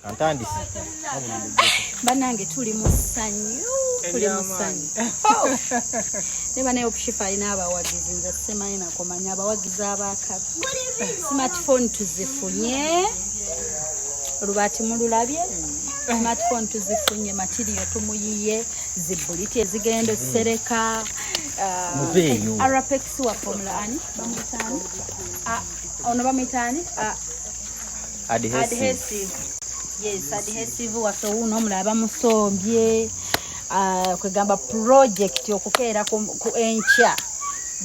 Antandisi. Banange tuli musanyu. Neba ne opshifa ina abawagizi nze simanyi nakomanya abawagizi abakaba. Smartphone tuzifunye. Rubati mululabye. Smartphone tuzifunye material tumuyiye zibuliti ezigenda sereka Arapex wa formula ani bamutani ono bamitani adhesive. Yes, adhesive waso uno mulaba musombye kwegamba project okukeera ku encha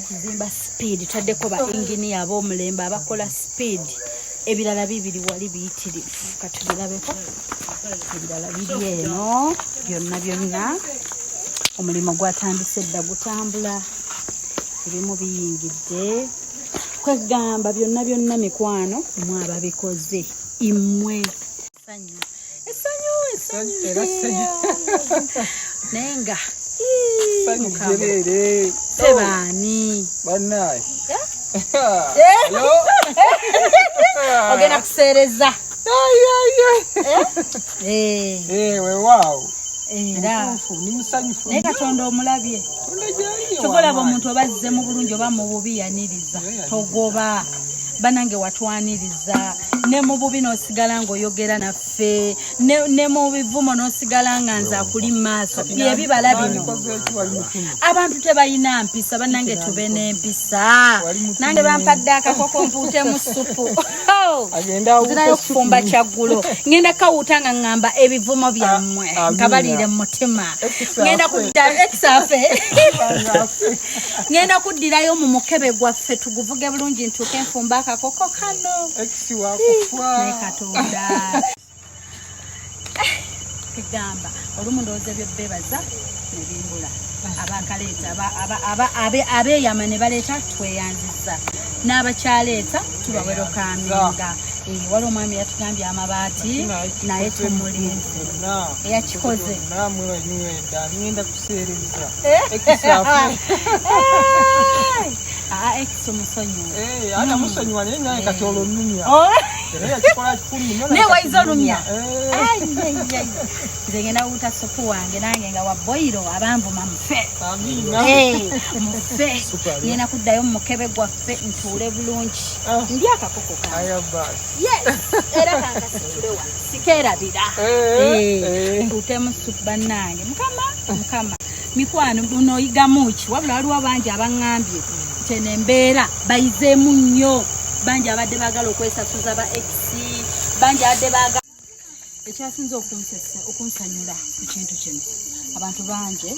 kuzimba speed taddeko ba engineer abo mulemba abakola speed ebirala bibiri wali biyitirivu katubirabeko ebirala biri eno byonna omulimu gwatandise dda gutambula ebimu biyingidde kwegamba byonna mikwano mwe ababikoze imwe essanyu nenga sanjirere sebani banaye hello ogena kusereza we wow era ni musanyufu ne Katonda omulabye chokola omuntu obazze mu bulungi oba mu bubi yaniriza togoba banange watwaniriza ne mu bubi n'osigala ng'oyogera naffe ne mu bivumo n'osigala nga nze akuli maaso byebibala bino abantu tebalina mpisa banange tube n'empisa nange bampadde akakoko mpuute mu supu zinayo kufumba kyaggulo ngenda kawuta nga ngamba ebivumo byammwe nkabaliire mu mutima ngenda kudda ekisafe ngenda kuddirayo mu mukebe gwaffe tuguvuge bulungi ntuuke enfumba akakoko kano ne Katonda kigamba olumu ndowooza byebbebaza ne bimbula abakaleeta abeeyama ne baleeta tweyanziza n'abakyaleeta tubawero kaminga wali omwami yatugambye amabaati naye tumulinze eyakikoze ngenda kuseereza omusonyiwa ana musonyiwa naye nyange kati olumya ne waiza olumya nze ngenda wuta supu wange nange nga waboiro abanvuma mufe mufe ngenda kuddayo mu mukebe gwaffe ntuule bulungi ndi akakoko era kankasitule wa sikeerabira tuutemu supu bannange mukama mikwano unooyigamu ki wabula waliwo bangi abaŋŋambye kyenembeera bayizeemu nnyo bangi abadde baagala okwesasuza ba x bangi abadde baagala ekyasinze okunsanyula ku kintu kino abantu bangi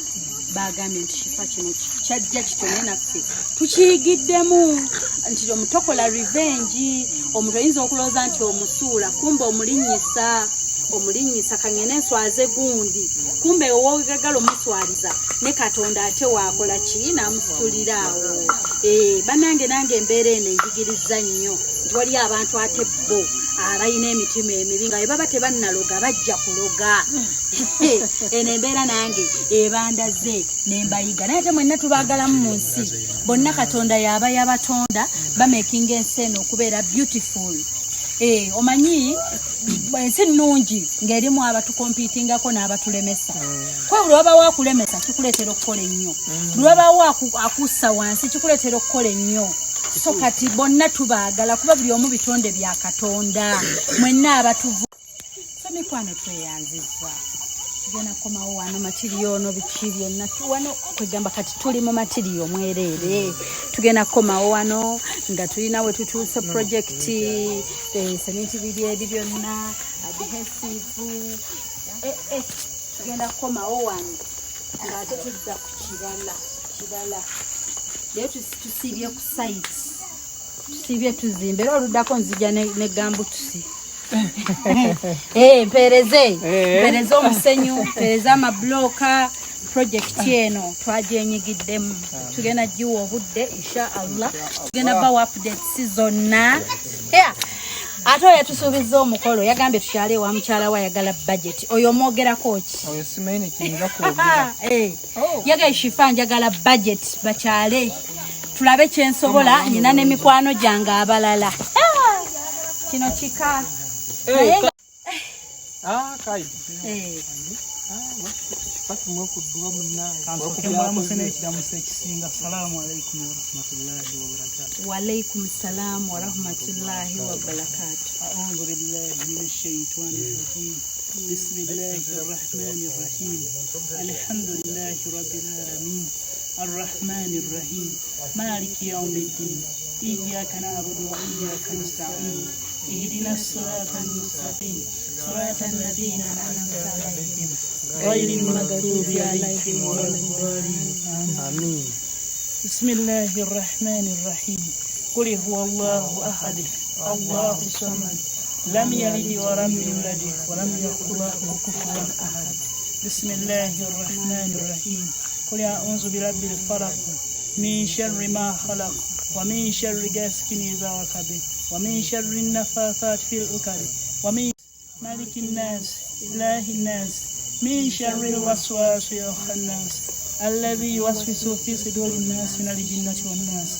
bagambye nti kifa kino kyajja kitone naffe tukiyigiddemu nti omutokola revenge omuntu oyinza okulooza nti omusuula kumbe omulinnyisa kangene enswaze gundi kumbe owogagala omuswaliza ne Katonda ate wakola ki namusituliraawo banange nange embeera eno enjigiriza nnyo nti waliyo abantu ate bo abalina emitima emibi nga baba tebannaloga bajja kuloga eno embeera nange ebandaze nembayiga naye ate mwenna tubaagalamu mu nsi bonna Katonda yaba yabatonda bamakinga ensi eno okubeera beautiful omanyi ensi nnungi ng'erimu abatukompitingako n'abatulemesa kwa buli waba wakulemesa kikuleetera okukola ennyo buli waba akussa wansi kikuleetera okukola ennyo so kati bonna tubaagala kuba buli omu bitonde bya Katonda mwenna abatuvu so mikwano tweyanziza tugenda komawo wano matiriyo ono biki byonna wano kwegamba kati tuli mu matiriyo mwereere tugenda komawo wano nga tulina we tutuuse projekiti sementi biri byonna adhesive tugenda komawo wano nga ate tudda ku kirala leero tusiibye ku site tusiibye tuzimbe era oluddako nzija ne gambutusi mpereze omusenyu mpereze amabulooka projekiti eno twajenyigiddemu tugenda giwa obudde insha Allah tugenda bawa updates zonna ate oyo yatusuubiza omukolo yagambye tukyale wa mukyala we ayagala budget oyo omwogerako ki oyo simanyi nekiyinza kwogera yagaye shifa njagala budget bakyale tulabe kyensobola nyina n'emikwano gyange abalala kino kika Kaidi. Pati mwekudua mnange. Kansokemba musene kidamusa ekisinga. Assalamu alaikum wa rahmatullahi wa barakatuh. Wa alaikum salam wa rahmatullahi wa barakatuh. A'udhu billahi minash shaitanir rajim. Bismillahir rahmanir rahim. Alhamdulillahi rabbil alamin. Arrahmanir rahim. Maliki yawmiddin. Iyyaka na'budu wa iyyaka nasta'in. اهدنا الصراط المستقيم صراط الذين أنعمت عليهم غير المغضوب عليهم ولا الضالين آمين. بسم الله الرحمن الرحيم. قل هو الله أحد الله الصمد لم يلد ولم يولد ولم يكن له كفوا أحد. بسم الله الرحمن الرحيم. قل أعوذ برب الفلق من شر ما خلق ومن شر غاسق إذا وقب ومن شر النفاثات في العقد ومن مالك الناس إله الناس من شر الوسواس الخناس الذي يوسوس في صدور الناس من الجنة والناس.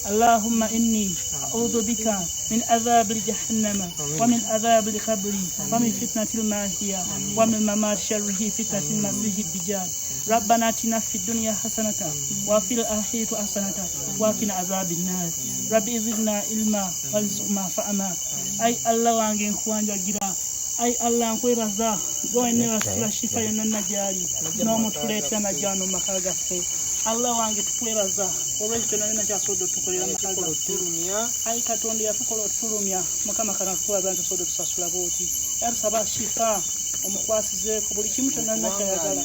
اللهم إني أعوذ بك من عذاب جهنم ومن عذاب القبر ومن فتنة المحيا ومن ممات شره فتنة المسيح الدجال. ربنا آتنا في الدنيا حسنة وفي الآخرة حسنة وقنا عذاب النار. ربي زدنا علما وارزقنا فهما. أي الله وانجن خوانجا جرا أي الله نكوي رزا غويني رسول شفاء النجاري نوم توليت نجانو مخاغفه Allah wange tukwebaza olwekyo nalina kyasodo tukolera makaga ai katonda yatukola otulumya mukama kana tukwebaza ntusodo tusasula boti yarusaba shifa omukwasizeeko buli kimu kyonna nakayagala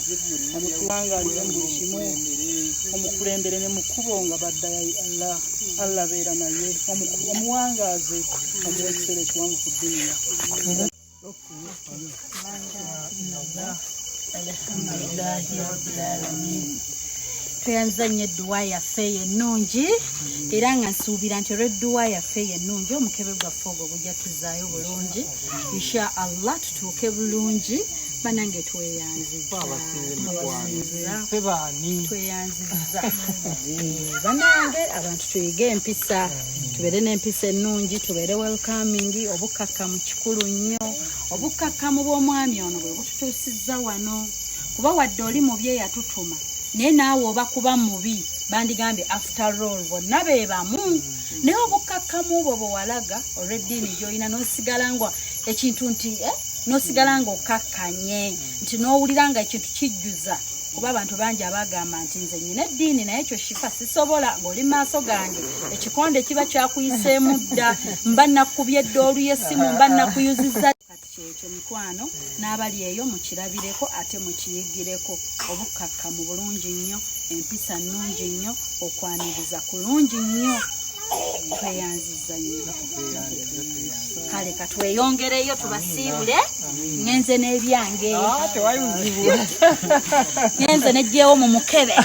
omutuwangalize mu buli kimu omukulembere ne mukubo nga baddayo Allah beera naye omuwangaze omuwa ekiseera ekiwanvu ku dduniya. Alhamdulillahi rabbil alamin. Tuyanzanye edduwa yaffe ennungi era nga nsuubira nti olw'edduwa yaffe ennungi omukebe gwaffe ogwo gujja tuzaayo bulungi insha Allah tutuuke bulungi. Banange tweyanziza banange abantu tuyige empisa tubeere n'empisa ennungi tubeere welcoming obukakkamu kikulu nnyo obukakkamu bw'omwami ono bwe bututuusizza wano kuba wadde oli mubi eyatutuma naye naawe oba kuba mubi bandigambye after all bonna beebamu naye obukakkamu bwo bwewalaga olw'eddiini gy'olina n'osigala nga ekintu nti n'osigala nga okakkanye nti n'owulira nga ekintu kijjuza kuba abantu bangi abagamba nti nze nnyina eddiini naye ekyo shifa sisobola ng'oli maaso gange ekikonde kiba kyakuyiseemu dda mba nakubye eddoolu y'essimu mba nakuyuzizza kati kyekyo mikwano n'abali eyo mukirabireko ate mukiyigireko obukakkamu bulungi nnyo empisa nnungi nnyo okwaniriza kulungi nnyo tweyanziza nnyo kale katweyongereyo tubasiibule ngenze n'ebyange ngenze nejjeewo mu mukebe